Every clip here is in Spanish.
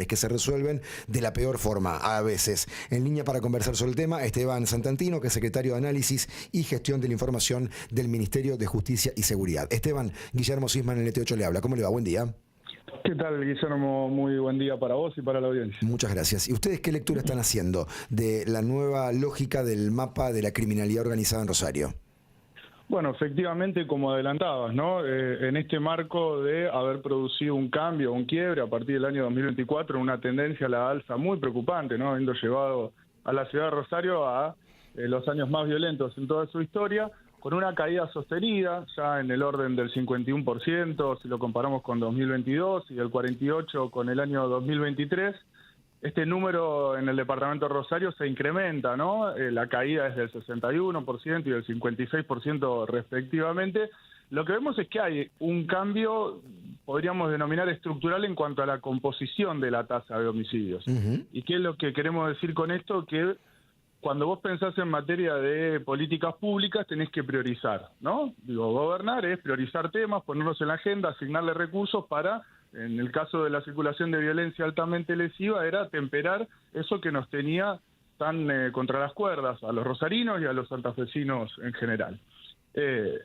que se resuelven de la peor forma a veces. En línea para conversar sobre el tema, Esteban Santantino, que es secretario de Análisis y Gestión de la Información del Ministerio de Justicia y Seguridad. Esteban, Guillermo Sisman en el ET8 le habla. ¿Cómo le va? Buen día. ¿Qué tal, Guillermo? Muy buen día para vos y para la audiencia. Muchas gracias. ¿Y ustedes qué lectura están haciendo de la nueva lógica del mapa de la criminalidad organizada en Rosario? Bueno, efectivamente, como adelantabas, ¿no? En este marco de haber producido un cambio, un quiebre a partir del año 2024, una tendencia a la alza muy preocupante, ¿no? Habiendo llevado a la ciudad de Rosario a los años más violentos en toda su historia, con una caída sostenida, ya en el orden del 51%, si lo comparamos con 2022, y del 48% con el año 2023. Este número en el departamento de Rosario se incrementa, ¿no? La caída es del 61% y del 56% respectivamente. Lo que vemos es que hay un cambio, podríamos denominar estructural, en cuanto a la composición de la tasa de homicidios. ¿Y qué es lo que queremos decir con esto? Que cuando vos pensás en materia de políticas públicas tenés que priorizar, ¿no? Digo, gobernar es priorizar temas, ponerlos en la agenda, asignarle recursos para, en el caso de la circulación de violencia altamente lesiva, era temperar eso que nos tenía tan contra las cuerdas a los rosarinos y a los santafesinos en general.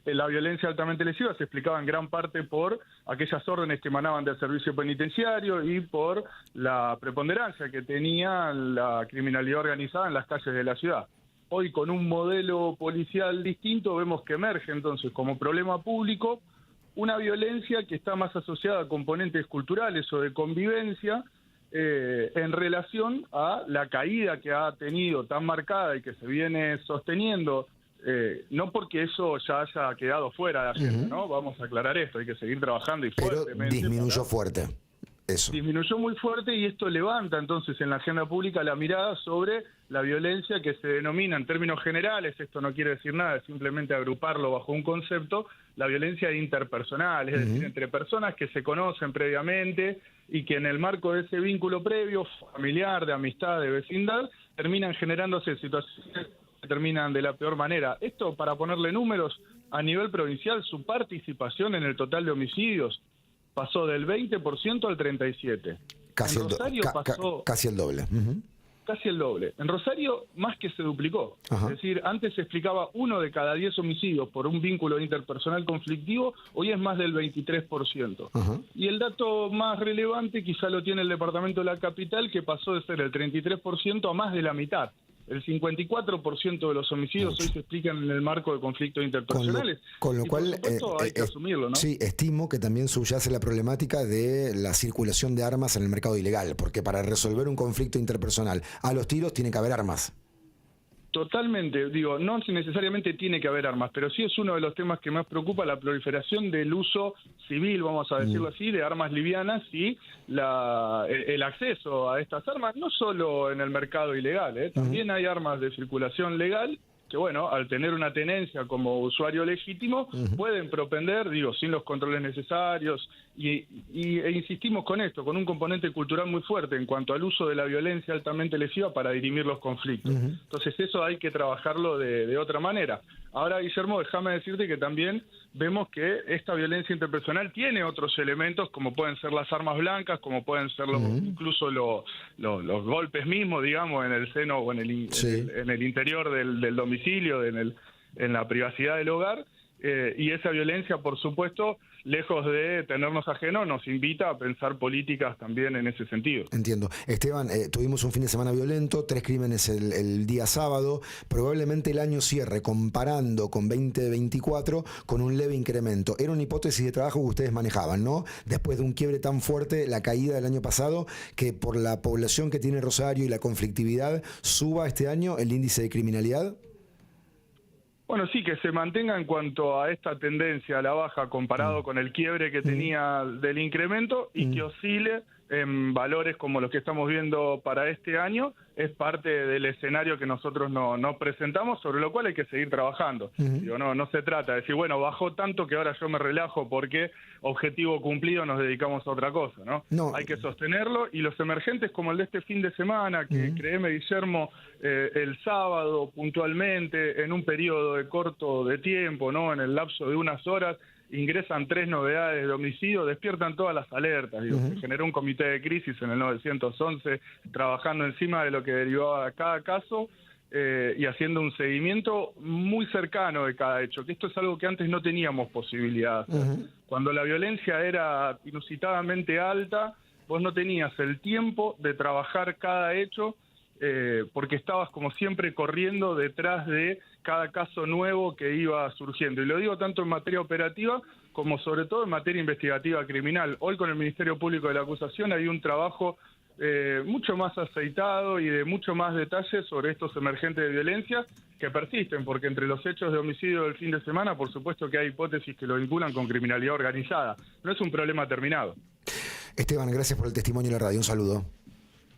La violencia altamente lesiva se explicaba en gran parte por aquellas órdenes que emanaban del servicio penitenciario y por la preponderancia que tenía la criminalidad organizada en las calles de la ciudad. Hoy, con un modelo policial distinto, vemos que emerge entonces como problema público una violencia que está más asociada a componentes culturales o de convivencia, en relación a la caída que ha tenido tan marcada y que se viene sosteniendo. No porque eso ya haya quedado fuera de la agenda, ¿no? Vamos a aclarar esto, hay que seguir trabajando y fuertemente. Pero disminuyó fuerte. Eso. Disminuyó muy fuerte, y esto levanta entonces en la agenda pública la mirada sobre la violencia que se denomina en términos generales, esto no quiere decir nada, es simplemente agruparlo bajo un concepto, la violencia interpersonal, es decir, entre personas que se conocen previamente y que en el marco de ese vínculo previo, familiar, de amistad, de vecindad, terminan generándose situaciones que terminan de la peor manera. Esto, para ponerle números, a nivel provincial, su participación en el total de homicidios pasó del 20% al 37%. Casi, en Rosario pasó casi el doble. Casi el doble. En Rosario más que se duplicó. Es decir, antes se explicaba 1 de cada 10 homicidios por un vínculo interpersonal conflictivo, hoy es más del 23%. Y el dato más relevante quizá lo tiene el departamento de la capital, que pasó de ser el 33% a más de la mitad. El 54% de los homicidios hoy se explican en el marco de conflictos interpersonales. Con lo cual, por supuesto, hay que asumirlo, ¿no? Sí, estimo que también subyace la problemática de la circulación de armas en el mercado ilegal, porque para resolver un conflicto interpersonal a los tiros tiene que haber armas. Totalmente, digo, no necesariamente tiene que haber armas, pero sí es uno de los temas que más preocupa, la proliferación del uso civil, vamos a decirlo así, de armas livianas y el acceso a estas armas, no solo en el mercado ilegal, también hay armas de circulación legal que, bueno, al tener una tenencia como usuario legítimo, pueden propender, digo, sin los controles necesarios, e insistimos con esto, con un componente cultural muy fuerte en cuanto al uso de la violencia altamente lesiva para dirimir los conflictos. Entonces eso hay que trabajarlo de otra manera. Ahora, Guillermo, déjame decirte que también vemos que esta violencia interpersonal tiene otros elementos, como pueden ser las armas blancas, como pueden ser incluso los golpes mismos, digamos, en el seno o en el interior del domicilio, en la privacidad del hogar. Y esa violencia, por supuesto, lejos de tenernos ajeno, nos invita a pensar políticas también en ese sentido. Entiendo. Esteban, tuvimos un fin de semana violento, 3 crímenes el día sábado, probablemente el año cierre, comparando con 2024, con un leve incremento. Era una hipótesis de trabajo que ustedes manejaban, ¿no? Después de un quiebre tan fuerte, la caída del año pasado, que por la población que tiene Rosario y la conflictividad, suba este año el índice de criminalidad. Bueno, sí, que se mantenga en cuanto a esta tendencia a la baja comparado con el quiebre que tenía del incremento, y que oscile en valores como los que estamos viendo para este año, es parte del escenario que nosotros nos presentamos, sobre lo cual hay que seguir trabajando. Digo, no se trata de decir, bueno, bajó tanto que ahora yo me relajo porque objetivo cumplido, nos dedicamos a otra cosa, ¿no? Hay que sostenerlo, y los emergentes como el de este fin de semana, que créeme, Guillermo, el sábado puntualmente, en un periodo de corto de tiempo, ¿no? En el lapso de unas horas, ingresan 3 novedades de homicidio, despiertan todas las alertas. Digo, se generó un comité de crisis en el 911 trabajando encima de lo que derivaba cada caso y haciendo un seguimiento muy cercano de cada hecho, que esto es algo que antes no teníamos posibilidad de hacer. Cuando la violencia era inusitadamente alta, vos no tenías el tiempo de trabajar cada hecho porque estabas como siempre corriendo detrás de cada caso nuevo que iba surgiendo. Y lo digo tanto en materia operativa como sobre todo en materia investigativa criminal. Hoy con el Ministerio Público de la Acusación hay un trabajo mucho más aceitado y de mucho más detalle sobre estos emergentes de violencia que persisten, porque entre los hechos de homicidio del fin de semana, por supuesto que hay hipótesis que lo vinculan con criminalidad organizada. No es un problema terminado. Esteban, gracias por el testimonio en la radio. Un saludo.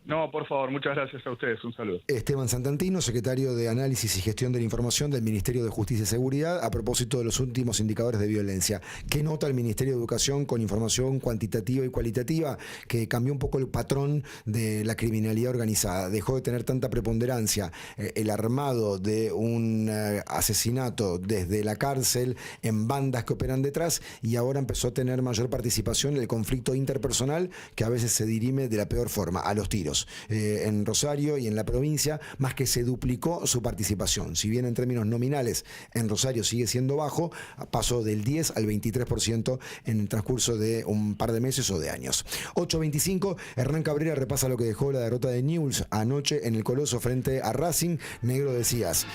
No, por favor, muchas gracias a ustedes. Un saludo. Esteban Santantino, secretario de Análisis y Gestión de la Información del Ministerio de Justicia y Seguridad, a propósito de los últimos indicadores de violencia. ¿Qué nota el Ministerio de Educación con información cuantitativa y cualitativa? Que cambió un poco el patrón de la criminalidad organizada. Dejó de tener tanta preponderancia el armado de un asesinato desde la cárcel en bandas que operan detrás, y ahora empezó a tener mayor participación el conflicto interpersonal, que a veces se dirime de la peor forma, a los tiros. En Rosario y en la provincia, más que se duplicó su participación. Si bien en términos nominales en Rosario sigue siendo bajo, pasó del 10 al 23% en el transcurso de un par de meses o de años. 8:25, Hernán Cabrera repasa lo que dejó la derrota de Newell's anoche en el Coloso frente a Racing. Negro, decías,